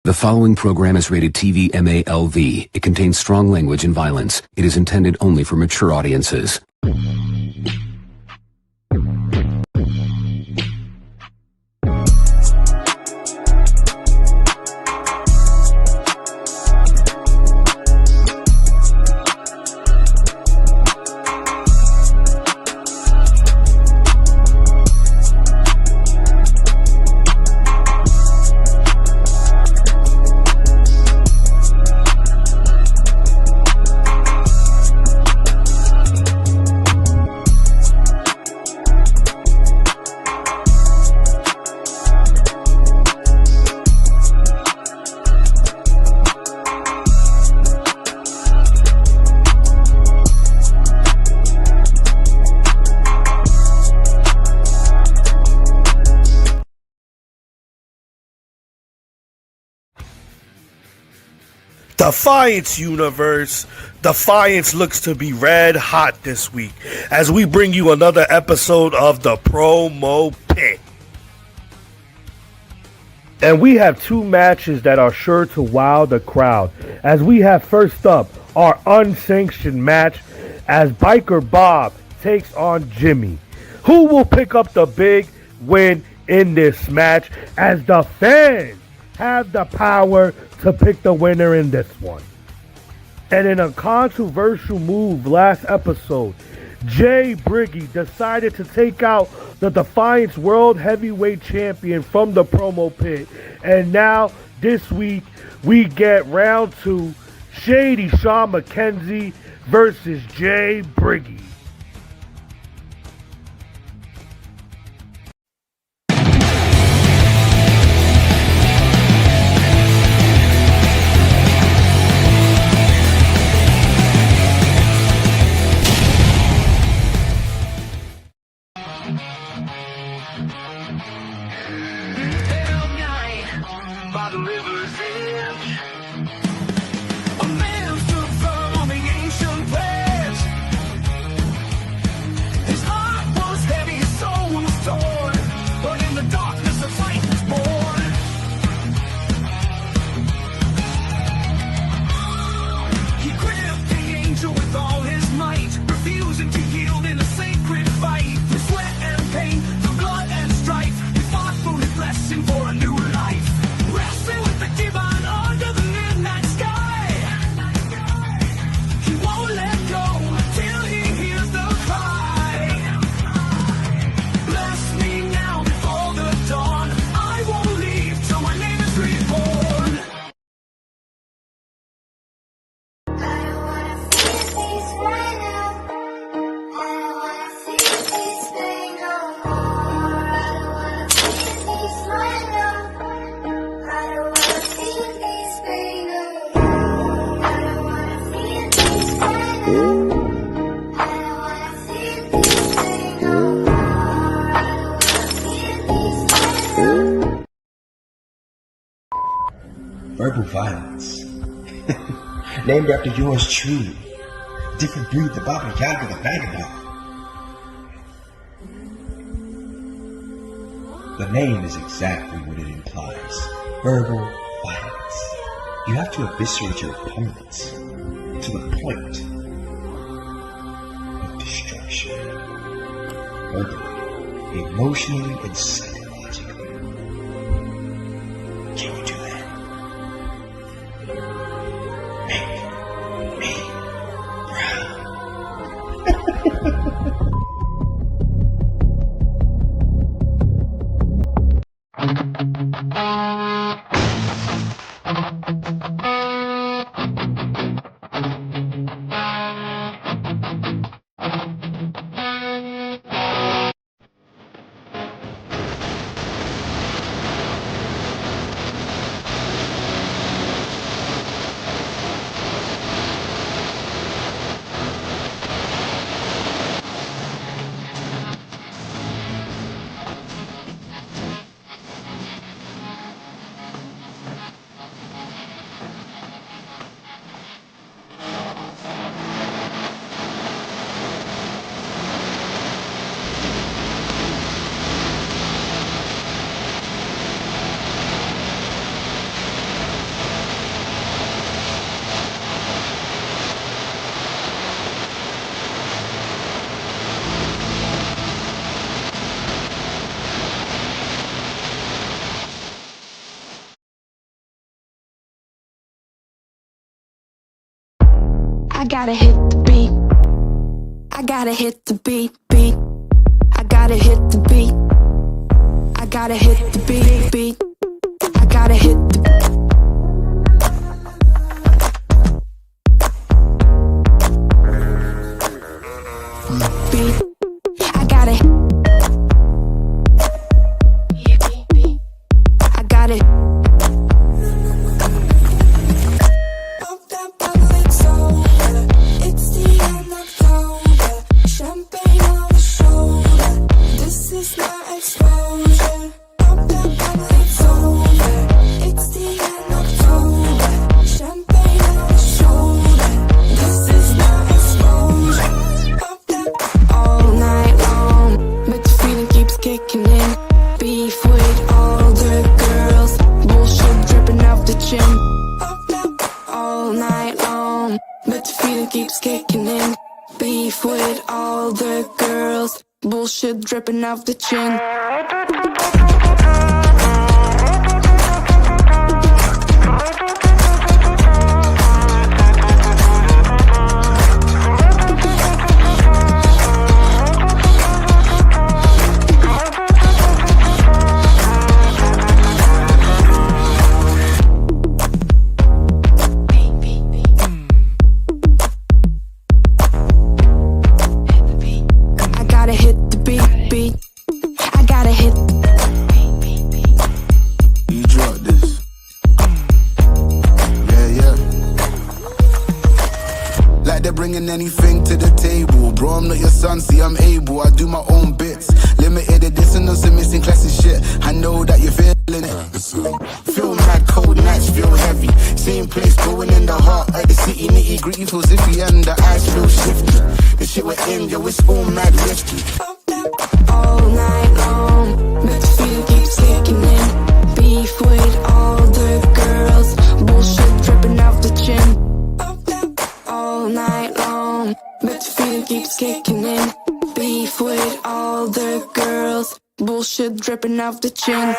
The following program is rated TV MALV. It contains strong language and violence. It is intended only for mature audiences. Defiance Universe. Defiance looks to be red hot this week as we bring you another episode of the Promo Pit. And we have two matches that are sure to wow the crowd. As we have first up our unsanctioned match as Biker Bob takes on Jimmy. Who will pick up the big win in this match as the fans have the power to pick the winner in this one? And in a controversial move last episode, Jay Briggy decided to take out the Defiance World Heavyweight Champion from the Promo Pit. And now, this week, we get round two, Shady Sean McKenzie versus Jay Briggy. Verbal violence. Named after yours truly. Different breed, the Baba Yaga, the vagabond. The name is exactly what it implies. Verbal violence. You have to eviscerate your opponents to the point of destruction. Verbally, emotionally, and psychologically. Can you do that? Make me proud. I gotta hit the beat. I gotta hit the beat, beat. I gotta hit the beat. I gotta hit the beat, beat. I gotta hit the beat. I gotta. I gotta. Bullshit dripping off the chin. Anything to the table, bro. I'm not your son, see I'm able. I do my own bits. Limited edition and some missing classic shit. I know that you're feeling it. Feel mad, cold nights feel heavy. Same place, going in the heart of the city. Nitty gritty feels iffy and the eyes feel shifty. The shit we're in, yo, it's all mad risky. All night long, but the feeling keeps kicking in. Beef with all the girls, bullshit dripping off the chin. All night long, but the feeling keeps kicking in. Beef with all the girls, bullshit dripping off the chin.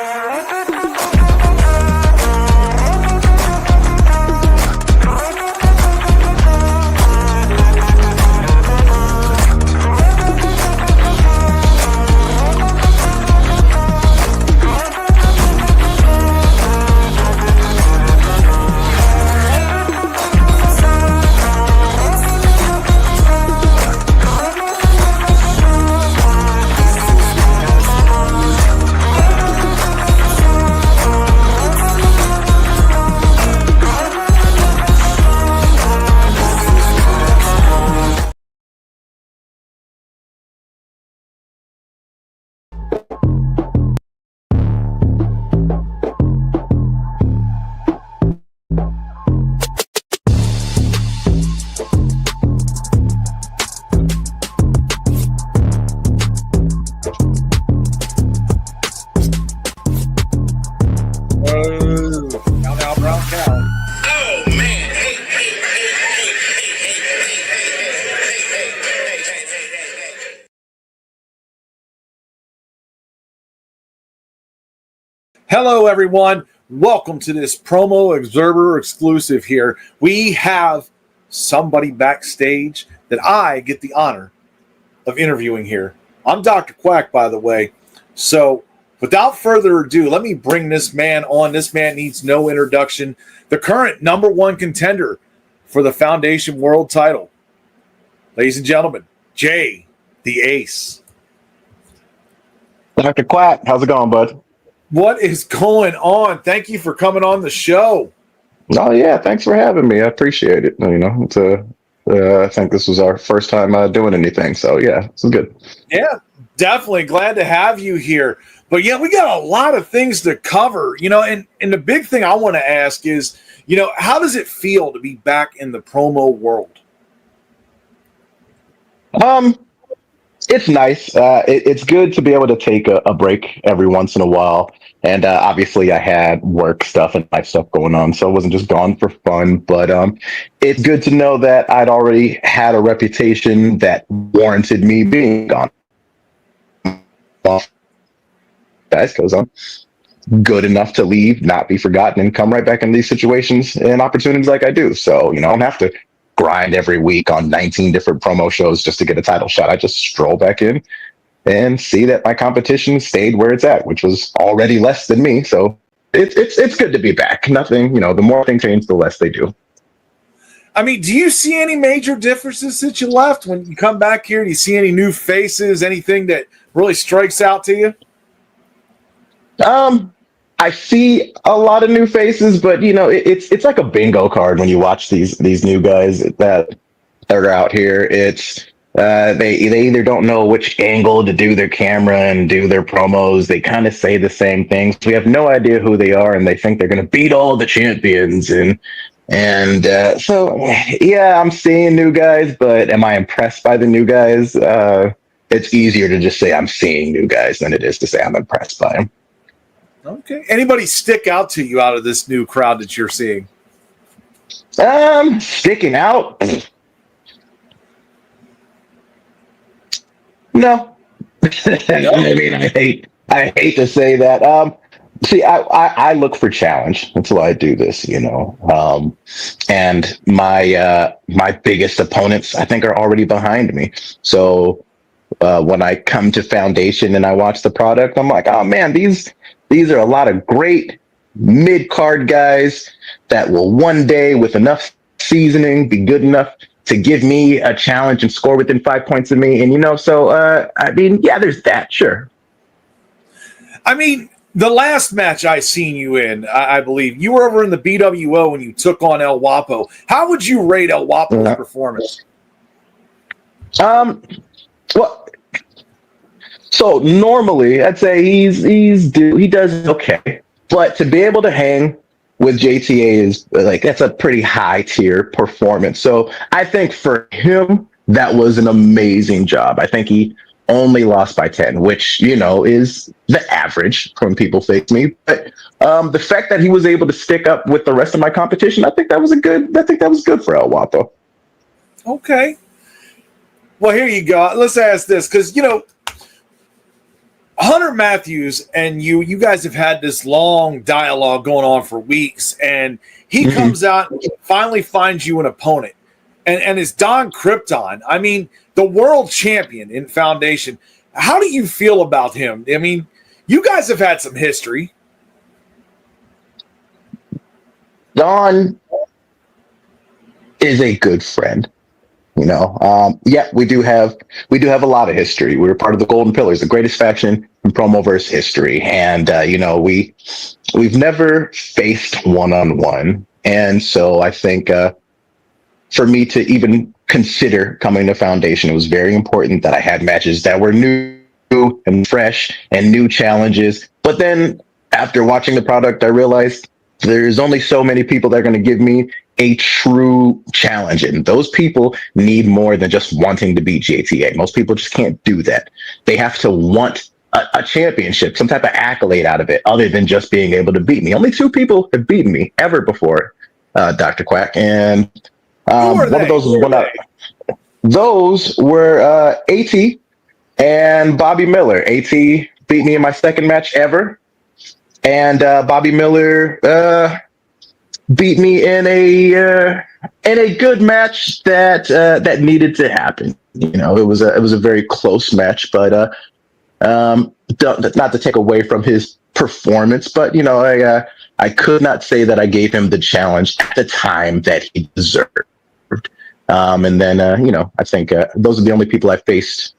Hello, everyone. Welcome to this Promo Observer exclusive here. We have somebody backstage that I get the honor of interviewing here. I'm Dr. Quack, by the way. So without further ado, let me bring this man on. This man needs no introduction. The current number one contender for the Foundation World title. Ladies and gentlemen, Jay the Ace. Dr. Quack, how's it going, bud? What is going on? Thank you for coming on the show. Oh yeah, thanks for having me. I appreciate it. You know, it's I think this was our first time doing anything, so yeah, it's good. Yeah, definitely glad to have you here. But yeah, we got a lot of things to cover, you know, and the big thing I want to ask is, you know, how does it feel to be back in the promo world? It's nice. It's good to be able to take a break every once in a while. And obviously, I had work stuff and life stuff going on, so I wasn't just gone for fun. But it's good to know that I'd already had a reputation that warranted me being gone. Guys, because I'm good enough to leave, not be forgotten, and come right back in these situations and opportunities like I do. So, you know, I don't have to grind every week on 19 different promo shows just to get a title shot. I just stroll back in and see that my competition stayed where it's at, which was already less than me. So it's good to be back. Nothing, you know, the more things change, the less they do. I mean, do you see any major differences since you left when you come back here? Do you see any new faces, anything that really strikes out to you? I see a lot of new faces, but you know, it's like a bingo card when you watch these new guys that are out here. It's they either don't know which angle to do their camera and do their promos. They kind of say the same things. We have no idea who they are, and they think they're going to beat all the champions. And so yeah, I'm seeing new guys, but am I impressed by the new guys? It's easier to just say I'm seeing new guys than it is to say I'm impressed by them. Okay. Anybody stick out to you out of this new crowd that you're seeing? Sticking out? No. I mean, I hate to say that. See, I look for challenge. That's why I do this, you know. And my biggest opponents, I think, are already behind me. So when I come to Foundation and I watch the product, I'm like, oh man, these are a lot of great mid-card guys that will one day, with enough seasoning, be good enough to give me a challenge and score within 5 points of me. And, you know, so, I mean, yeah, there's that, sure. I mean, the last match I seen you in, I believe, you were over in the BWO when you took on El Guapo. How would you rate El Guapo's performance? Well, so normally I'd say he does okay, but to be able to hang with JTA is like, that's a pretty high tier performance. So I think for him that was an amazing job. I think he only lost by 10, which, you know, is the average when people face me. But the fact that he was able to stick up with the rest of my competition, I think that was good for El Guapo. Okay. Well, here you go. Let's ask this, because, you know, Hunter Matthews and you guys have had this long dialogue going on for weeks, and he comes out and finally finds you an opponent, and it's Don Krypton. I mean, the world champion in Foundation. How do you feel about him? I mean, you guys have had some history. Don is a good friend. You know, yeah, we do have a lot of history. We were part of the Golden Pillars, the greatest faction in Promoverse history, and you know, we've never faced one-on-one, and so I think for me to even consider coming to Foundation, it was very important that I had matches that were new and fresh and new challenges. But then after watching the product, I realized there's only so many people that are going to give me a true challenge, and those people need more than just wanting to beat JTA. Most people just can't do that. They have to want a championship, some type of accolade out of it, other than just being able to beat me. Only 2 people have beaten me ever before, Dr. Quack, and one of those was those were AT and Bobby Miller. AT beat me in my second match ever, and Bobby Miller beat me in a good match that needed to happen. You know, it was a very close match, but not to take away from his performance, but you know, I could not say that I gave him the challenge at the time that he deserved. And then you know, I think those are the only people I faced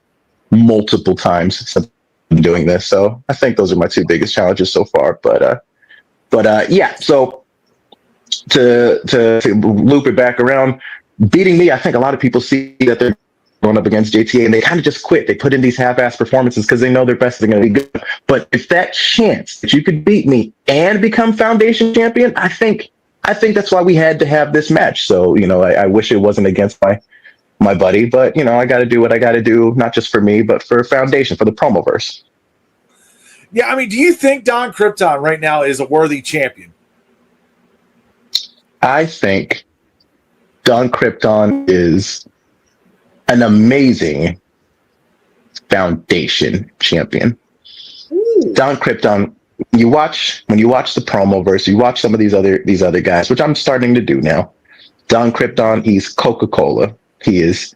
multiple times since I'm doing this. So I think those are my two biggest challenges so far. But yeah. So to loop it back around, beating me, I think a lot of people see that they're going up against JTA and they kind of just quit. They put in these half-ass performances because they know their best is going to be good. But if that chance that you could beat me and become Foundation champion, I think that's why we had to have this match. So, you know, I wish it wasn't against my buddy, but you know, I got to do what I got to do, not just for me, but for Foundation, for the Promoverse. Yeah, I mean, do you think Don Krypton right now is a worthy champion? I think Don Krypton is an amazing Foundation champion. Ooh. Don Krypton, when you watch the Promoverse, you watch some of these other guys, which I'm starting to do now. Don Krypton, he's Coca-Cola. He's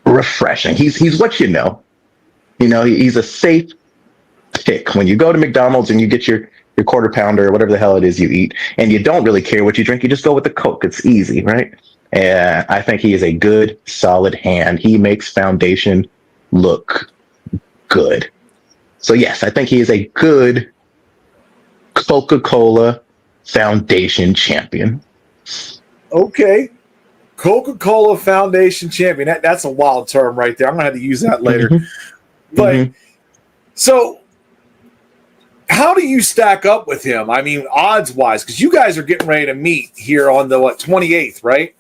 refreshing. He's what you know. You know, he's a safe pick. When you go to McDonald's and you get your quarter pounder or whatever the hell it is you eat, and you don't really care what you drink, you just go with the Coke. It's easy, right? And I think he is a good, solid hand. He makes Foundation look good. So yes, I think he is a good Coca-Cola Foundation champion. Okay. Coca-Cola Foundation champion. That's a wild term right there. I'm going to have to use that later. Mm-hmm. But so how do you stack up with him? I mean, odds-wise, because you guys are getting ready to meet here on the 28th, right?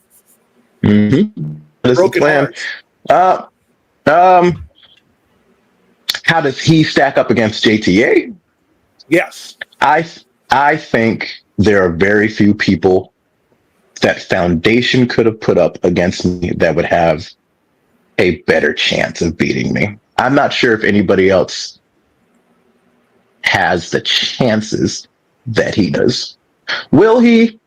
Mm-hmm. Broken Hearts. How does he stack up against JTA? Yes. I think there are very few people that Foundation could have put up against me that would have a better chance of beating me. I'm not sure if anybody else has the chances that he does. Will he?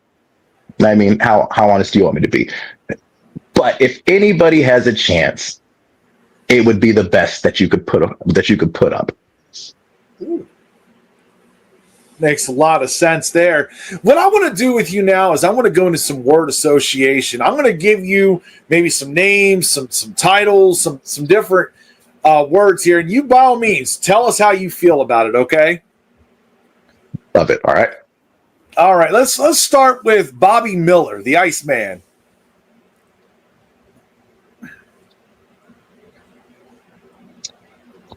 I mean, how honest do you want me to be? But if anybody has a chance, it would be the best that you could put up. Ooh. Makes a lot of sense there. What I want to do with you now is I want to go into some word association. I'm going to give you maybe some names, some titles, some different words here, and you by all means tell us how you feel about it. Okay? Love it. All right. Let's start with Bobby Miller, the Iceman.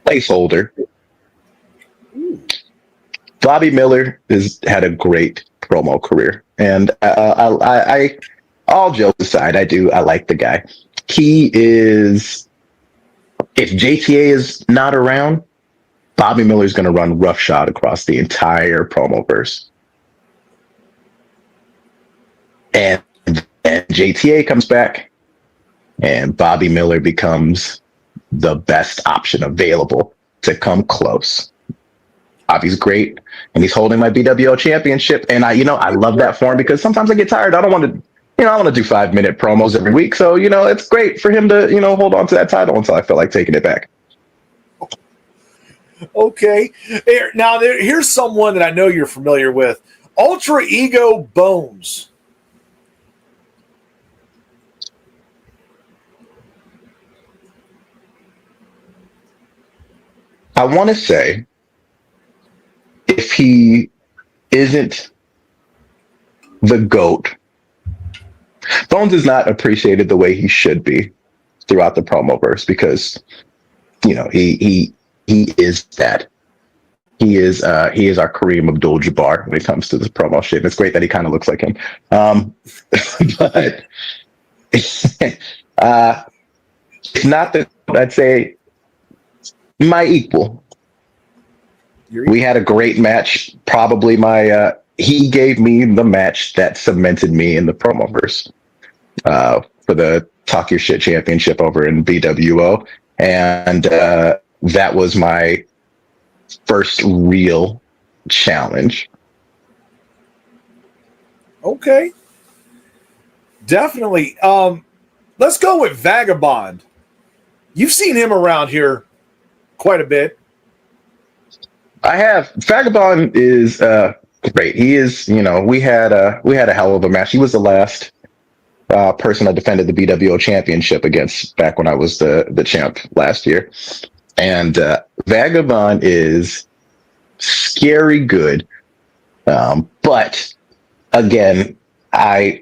Placeholder. Bobby Miller has had a great promo career, and I all jokes aside, I like the guy. He is, if JTA is not around, Bobby Miller's going to run roughshod across the entire Promoverse. And then JTA comes back, and Bobby Miller becomes the best option available to come close. Bobby's great, and he's holding my BWO championship, and I love that for him because sometimes I get tired. I don't want to, I want to do 5-minute promos every week. So, it's great for him to, hold on to that title until I feel like taking it back. Okay. Now, here's someone that I know you're familiar with. Ultra Ego Bones. I want to say, if he isn't the GOAT, Bones is not appreciated the way he should be throughout the Promoverse because, he is that. He is our Kareem Abdul-Jabbar when it comes to this promo shit. And it's great that he kind of looks like him. But it's not that I'd say my equal. We had a great match. Probably he gave me the match that cemented me in the Promoverse for the Talk Your Shit Championship over in BWO. And that was my first real challenge. Okay. Definitely. Let's go with Vagabond. You've seen him around here quite a bit. I have. Vagabond is great. He is, we had a hell of a match. He was the last person I defended the BWO championship against back when I was the champ last year. And Vagabond is scary good. But again, I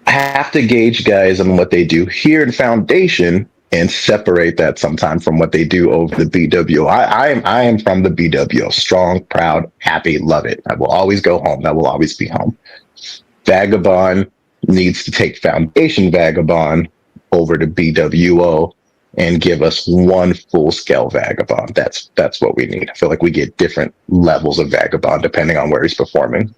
have to gauge guys on what they do here in Foundation and separate that sometime from what they do over the BWO. I am from the BWO. Strong, proud, happy, love it. I will always go home. That will always be home. Vagabond needs to take Foundation Vagabond over to BWO and give us one full-scale Vagabond. That's what we need. I feel like we get different levels of Vagabond depending on where he's performing.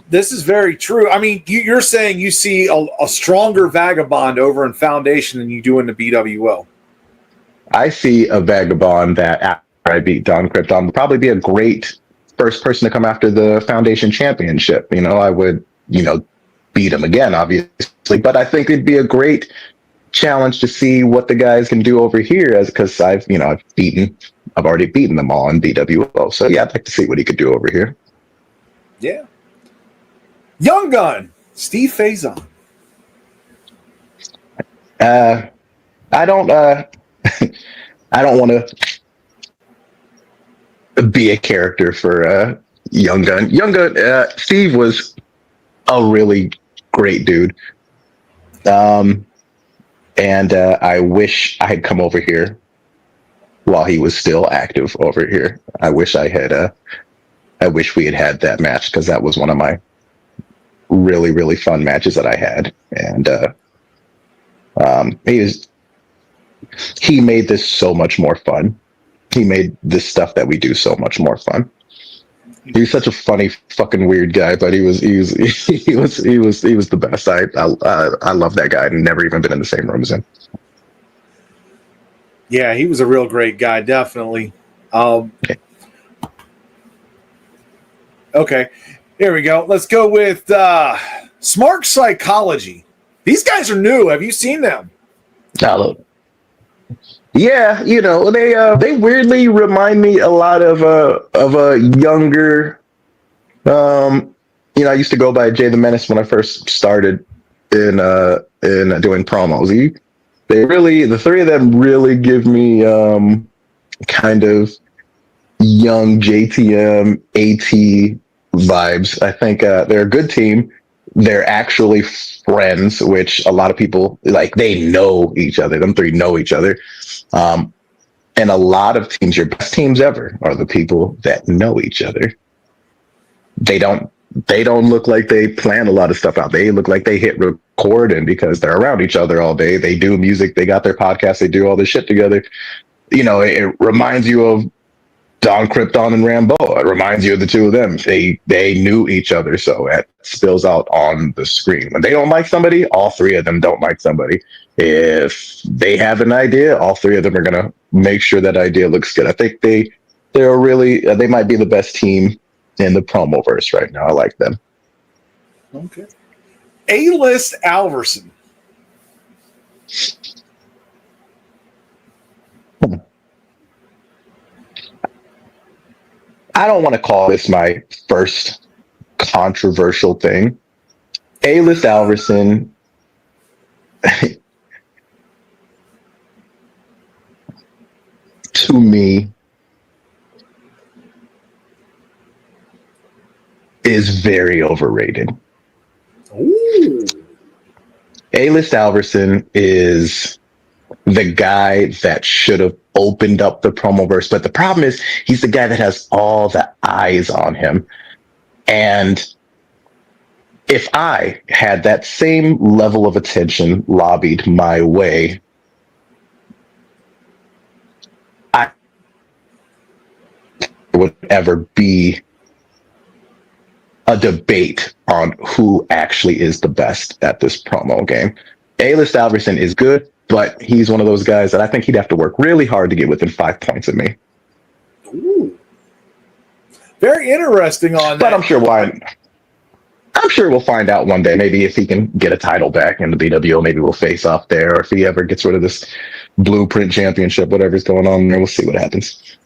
This is very true. I mean, you're saying you see a stronger Vagabond over in Foundation than you do in the BWO. I see a Vagabond that after I beat Don Krypton would probably be a great first person to come after the Foundation Championship. I would, beat him again, obviously, but I think it'd be a great challenge to see what the guys can do over here, because I've already beaten them all in BWO. So yeah, I'd like to see what he could do over here. Yeah. Young Gun, Steve Faison. I don't want to be a character for Young Gun. Steve was a really great dude. And I wish I had come over here while he was still active over here. I wish we had had that match, because that was one of my really, really fun matches that I had. And he made this so much more fun. He made this stuff that we do so much more fun. He's such a funny, fucking weird guy, but he was the best. I love that guy. I've never even been in the same room as him. Yeah, he was a real great guy, definitely. Okay, here we go. Let's go with Smart Psychology. These guys are new. Have you seen them? Hello. Yeah, they weirdly remind me a lot of a younger. I used to go by Jay the Menace when I first started in doing promos. The three of them really give me kind of young JTM AT vibes. I think they're a good team. They're actually friends, which a lot of people they know each other. Them three know each other. And a lot of teams, your best teams ever, are the people that know each other. They don't look like they plan a lot of stuff out. They look like they hit record, and because they're around each other all day, they do music, they got their podcast, they do all this shit together. It reminds you of Don Krypton and Rambo. It reminds you of the two of them. They knew each other, so it spills out on the screen. When they don't like somebody, all three of them don't like somebody. If they have an idea, all three of them are gonna make sure that idea looks good. I think they might be the best team in the promoverse right now. I like them. Okay. A-List Alverson. I don't want to call this my first controversial thing. A-List Alverson to me is very overrated. Ooh. A-List Alverson is the guy that should have opened up the promoverse, but the problem is he's the guy that has all the eyes on him. And if I had that same level of attention lobbied my way, I would ever be a debate on who actually is the best at this promo game. A-List Alverson is good. but he's one of those guys that I think he'd have to work really hard to get within 5 points of me. Ooh. Very interesting on that. But I'm sure we'll find out one day. Maybe if he can get a title back in the BWO, maybe we'll face off there. Or if he ever gets rid of this Blueprint Championship, whatever's going on there, we'll see what happens.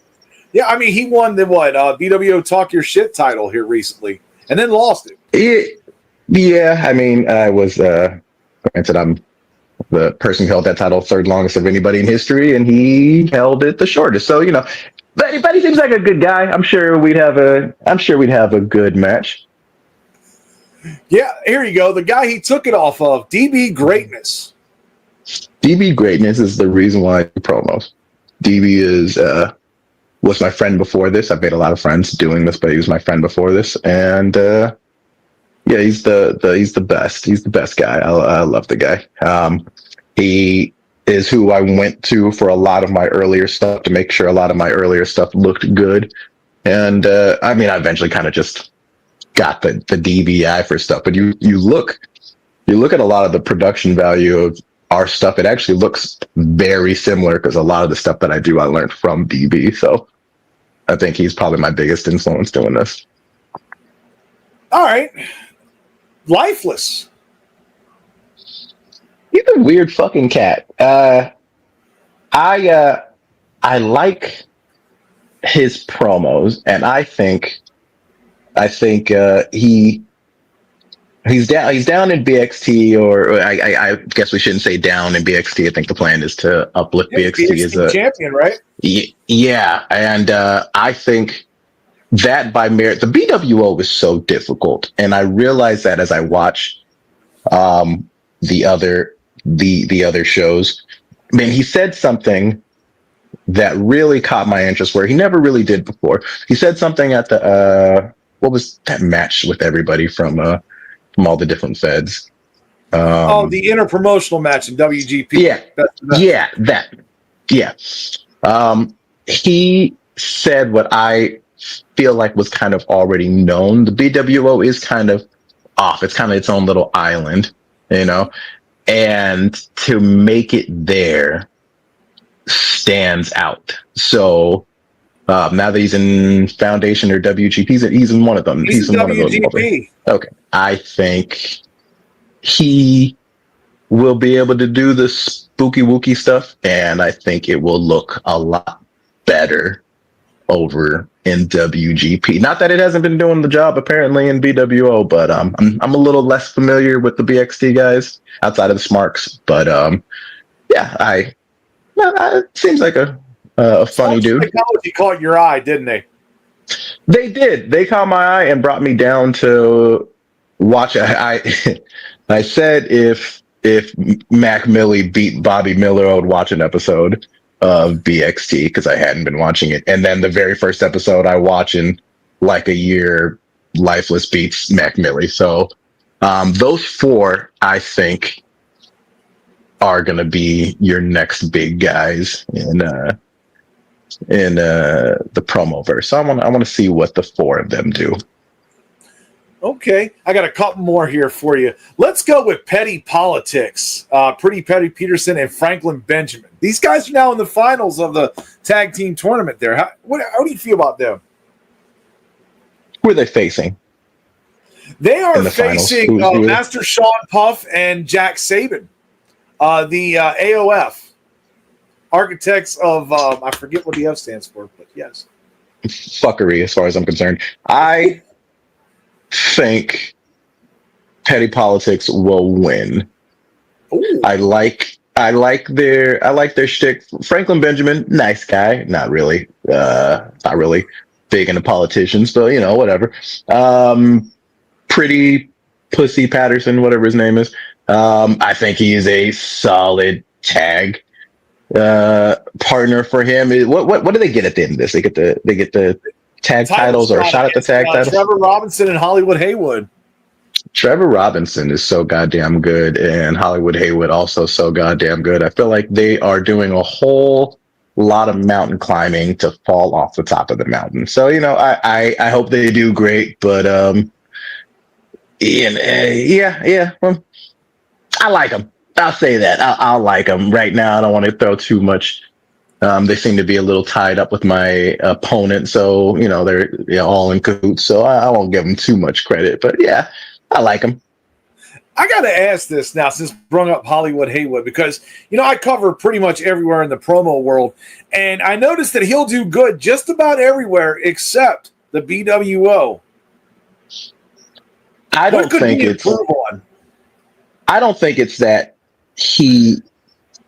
Yeah, I mean, he won the BWO Talk Your Shit title here recently, and then lost it. Yeah, I mean, I was granted I'm the person who held that title third longest of anybody in history, and he held it the shortest. So but he seems like a good guy. I'm sure we'd have a good match. Yeah, here you go. The guy he took it off of, DB Greatness. DB Greatness is the reason why I do promos. DB was my friend before this. I've made a lot of friends doing this, but he was my friend before this, and he's the best. He's the best guy. I love the guy. He is who I went to for a lot of my earlier stuff to make sure a lot of my earlier stuff looked good, and I eventually kind of just got the DBI for stuff. But you look at a lot of the production value of our stuff, it actually looks very similar because a lot of the stuff that I do, I learned from DB. So I think he's probably my biggest influence doing this. All right. Lifeless. He's a weird fucking cat. I like his promos, and I think he's down in BXT, or I guess we shouldn't say down in BXT. I think the plan is to uplift BXT as a champion, right? Yeah, and I think that by merit, the BWO is so difficult, and I realize that as I watch the other shows. Man, he said something that really caught my interest where he never really did before. He said something at the what was that match with everybody from all the different feds? The interpromotional match in WGP. He said what I feel like was kind of already known. The BWO is kind of off. It's kind of its own little island, and to make it there stands out. So now that he's in Foundation or WGP, he's in one of them. He's in one WGP. Of those. Okay. I think he will be able to do the spooky wookie stuff, and I think it will look a lot better over in WGP. Not that it hasn't been doing the job apparently in BWO, but I'm a little less familiar with the BXT guys outside of the Smarks. But it seems like a funny dude. Technology caught your eye, didn't they? They did. They caught my eye and brought me down to watch. I said if Mac Milley beat Bobby Miller, I would watch an episode of BXT because I hadn't been watching it. And then the very first episode I watch in like a year, Lifeless beats Mac Milley. So those four, I think, are going to be your next big guys in the promo verse. So I want to see what the four of them do. Okay, I got a couple more here for you. Let's go with Petty Politics. Pretty Petty Peterson and Franklin Benjamin. These guys are now in the finals of the tag team tournament there. How do you feel about them? Who are they facing? They are facing Master Sean Puff and Jack Saban. The AOF. Architects of, I forget what the F stands for, but yes. Fuckery, as far as I'm concerned. I think Petty Politics will win. Ooh. I like their shtick. Franklin Benjamin, nice guy, not really big into politicians, but whatever. Pretty Pussy Patterson, whatever his name is. I think he is a solid tag partner for him. What do they get at the end of this? They get the tag titles or a shot at the tag titles. Trevor Robinson and Hollywood Haywood. Trevor Robinson is so goddamn good, and Hollywood Haywood also so goddamn good. I feel like they are doing a whole lot of mountain climbing to fall off the top of the mountain. So I hope they do great, but well, I like them. I'll say that. I'll like them right now. I don't want to throw too much. They seem to be a little tied up with my opponent, so they're all in cahoots. So I won't give them too much credit, but yeah, I like them. I got to ask this now, since brung up Hollywood Haywood, because I cover pretty much everywhere in the promo world, and I noticed that he'll do good just about everywhere except the BWO. I don't think it's that he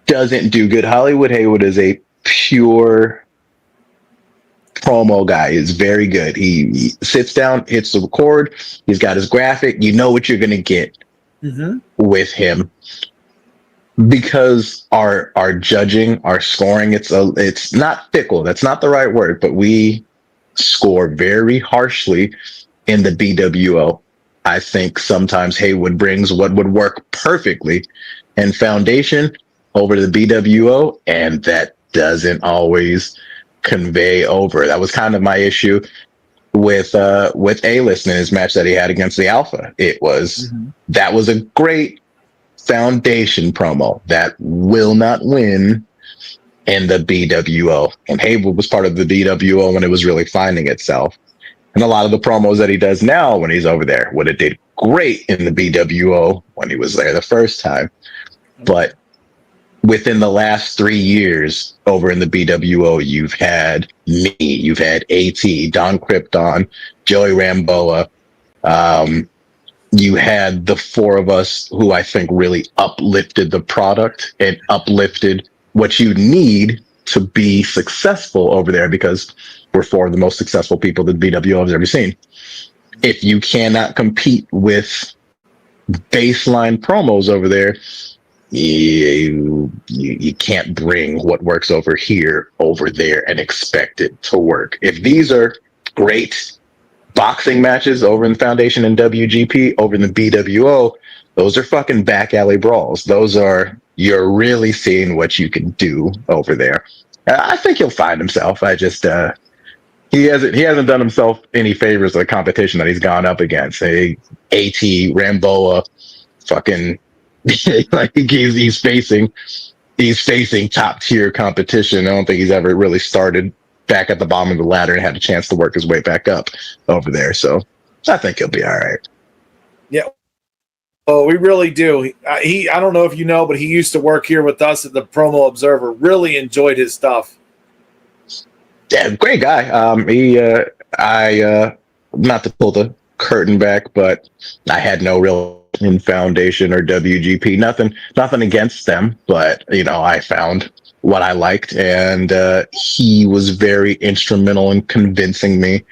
doesn't do good. Hollywood Haywood is a pure promo guy. He's very good. He sits down, hits the record. He's got his graphic. You know what you're going to get with him, because our judging, our scoring, it's not fickle. That's not the right word, but we score very harshly in the BWO. I think sometimes Haywood brings what would work perfectly in Foundation over to the BWO, and that doesn't always convey over. That was kind of my issue with A-List in his match that he had against the Alpha. That was a great Foundation promo that will not win in the BWO. And Haywood was part of the BWO when it was really finding itself. And a lot of the promos that he does now when he's over there would have did great in the BWO when he was there the first time. But within the last 3 years over in the BWO, you've had me, you've had AT, Don Krypton, Joey Ramboa. You had the four of us who I think really uplifted the product and uplifted what you need to be successful over there, because we're four of the most successful people that the BWO has ever seen. If you cannot compete with baseline promos over there, you can't bring what works over here over there and expect it to work. If these are great boxing matches over in Foundation and WGP, over in the BWO, those are fucking back alley brawls. You're really seeing what you can do over there. I think he'll find himself. I just he hasn't done himself any favors of the competition that he's gone up against. Hey, AT, Ramboa, fucking like he's facing top tier competition. I don't think he's ever really started back at the bottom of the ladder and had a chance to work his way back up over there. So I think he'll be all right. Yeah. Oh, we really do. I don't know if you know, but he used to work here with us at the Promo Observer. Really enjoyed his stuff. Yeah, great guy. Not to pull the curtain back, but I had no real in Foundation or WGP. Nothing against them, but I found what I liked, and he was very instrumental in convincing me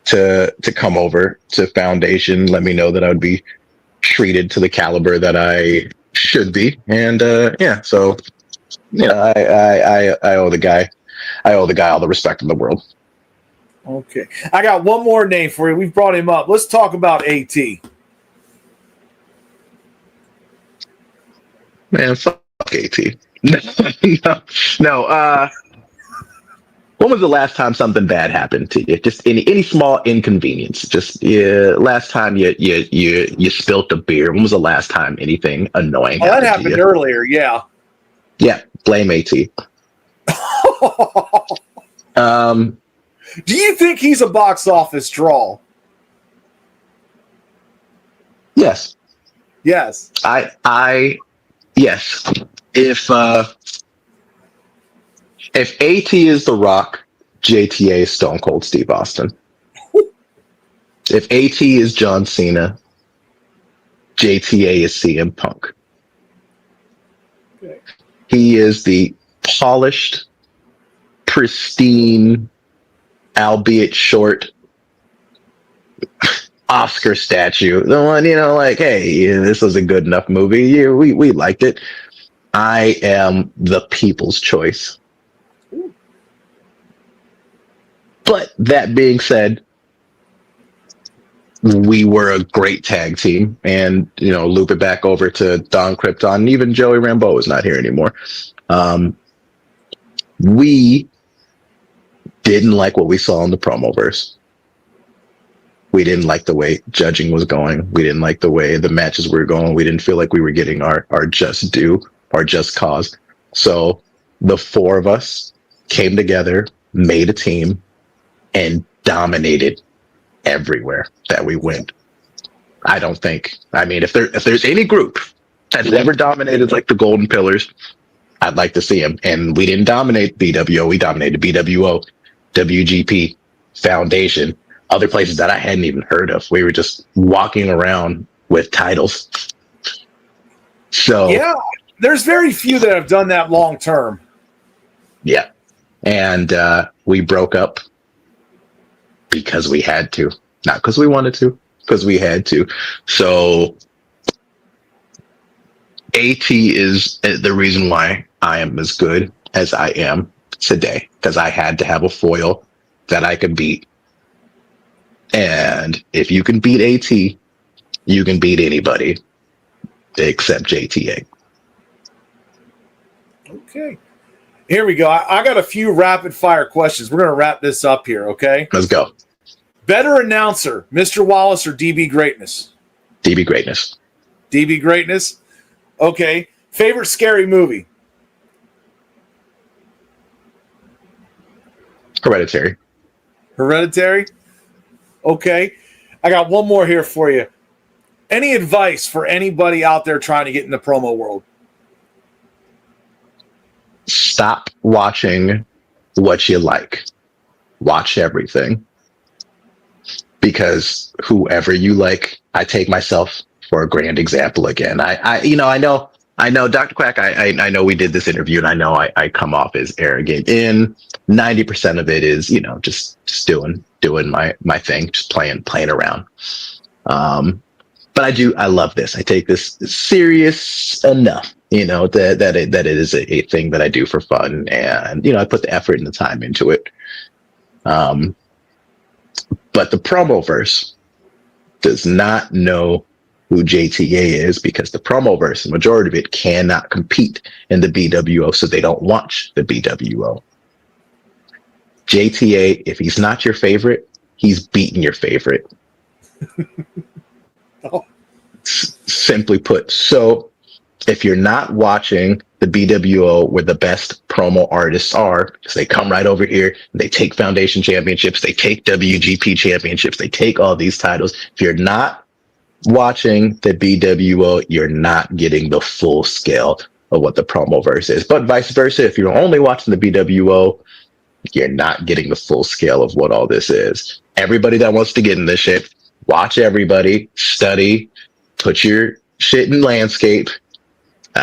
to come over to Foundation. Let me know that I would be treated to the caliber that I should be, and so I owe the guy all the respect in the world. Okay, I got one more name for you. We've brought him up. Let's talk about AT. Man, fuck AT. No. When was the last time something bad happened to you? Just any small inconvenience. Just last time you spilt a beer. When was the last time anything annoying happened? That happened earlier. Yeah. Yeah. Blame AT. Do you think he's a box office draw? Yes. Yes. Yes. If AT is The Rock, JTA is Stone Cold Steve Austin. If AT is John Cena, JTA is CM Punk. Okay. He is the polished, pristine, albeit short, Oscar statue. The one, hey, this was a good enough movie. Yeah, we liked it. I am the people's choice. But that being said, we were a great tag team, and loop it back over to Don Krypton. Even Joey Rambeau is not here anymore. We didn't like what we saw in the Promoverse. We didn't like the way judging was going. We didn't like the way the matches were going. We didn't feel like we were getting our just due, our just cause. So the four of us came together, made a team, and dominated everywhere that we went. I mean, if there's any group that's ever dominated like the Golden Pillars, I'd like to see them. And we didn't dominate BWO. We dominated BWO, WGP, Foundation, other places that I hadn't even heard of. We were just walking around with titles. So yeah, there's very few that have done that long term. Yeah. And we broke up because we had to, not because we wanted to, because we had to. So AT is the reason why I am as good as I am today, because I had to have a foil that I could beat. And if you can beat AT, you can beat anybody except JTA. Okay. Here we go. I got a few rapid fire questions. We're going to wrap this up here, okay? Let's go. Better announcer, Mr. Wallace or DB Greatness? DB Greatness. DB Greatness. Okay. Favorite scary movie? Hereditary. Hereditary? Okay. I got one more here for you. Any advice for anybody out there trying to get in the promo world? Stop watching what you like. Watch everything. Because whoever you like, I take myself for a grand example again. I know, Dr. Quack, I know we did this interview, and I know I come off as arrogant. And 90% of it is, just doing my thing, just playing around. But I love this. I take this serious enough, that it is a thing that I do for fun, and I put the effort and the time into it. But the Promoverse does not know who JTA is, because the Promoverse, the majority of it, cannot compete in the BWO, so they don't watch the BWO. JTA, if he's not your favorite, he's beating your favorite. Oh. Simply put. So if you're not watching the BWO, where the best promo artists are, because they come right over here, they take Foundation Championships, they take WGP Championships, they take all these titles. If you're not watching the BWO, you're not getting the full scale of what the Promoverse is. But vice versa, if you're only watching the BWO, you're not getting the full scale of what all this is. Everybody that wants to get in this shit, watch everybody, study, put your shit in landscape.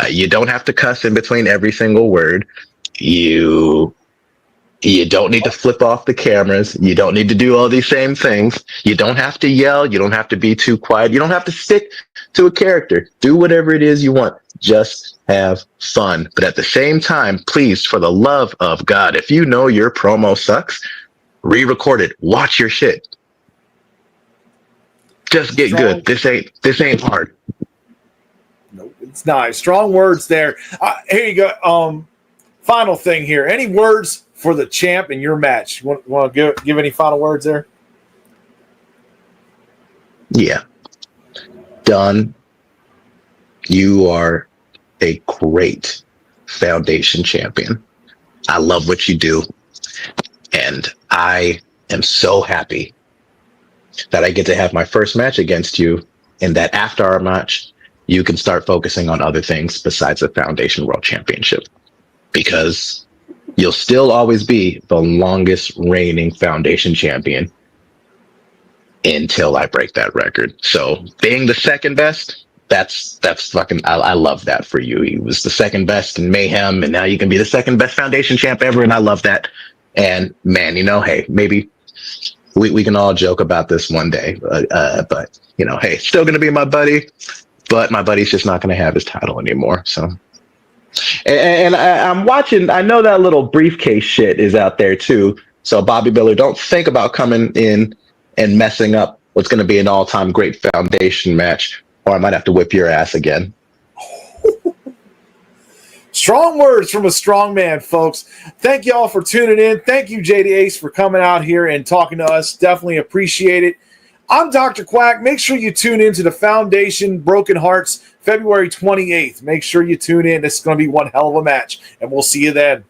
You don't have to cuss in between every single word. You don't need to flip off the cameras. You don't need to do all these same things. You don't have to yell. You don't have to be too quiet. You don't have to stick to a character. Do whatever it is you want. Just have fun. But at the same time, please, for the love of God, if you know your promo sucks, re-record it. Watch your shit. Just get good. This ain't hard. No, it's nice. Strong words there. Here you go. Final thing here. Any words for the champ in your match? You want to give any final words there? Yeah. Dunn, you are a great Foundation champion. I love what you do. And I am so happy that I get to have my first match against you, and that after our match, you can start focusing on other things besides the Foundation World Championship, because you'll still always be the longest reigning Foundation champion until I break that record. So being the second best, that's fucking, I love that for you. He was the second best in Mayhem, and now you can be the second best Foundation champ ever, and I love that. And man, hey, maybe we can all joke about this one day, but hey, still gonna be my buddy. But my buddy's just not going to have his title anymore. So, and I'm watching. I know that little briefcase shit is out there too. So, Bobby Miller, don't think about coming in and messing up what's going to be an all-time great Foundation match, or I might have to whip your ass again. Strong words from a strong man, folks. Thank you all for tuning in. Thank you, JD Ace, for coming out here and talking to us. Definitely appreciate it. I'm Dr. Quack. Make sure you tune into the Foundation Broken Hearts February 28th. Make sure you tune in. It's going to be one hell of a match, and we'll see you then.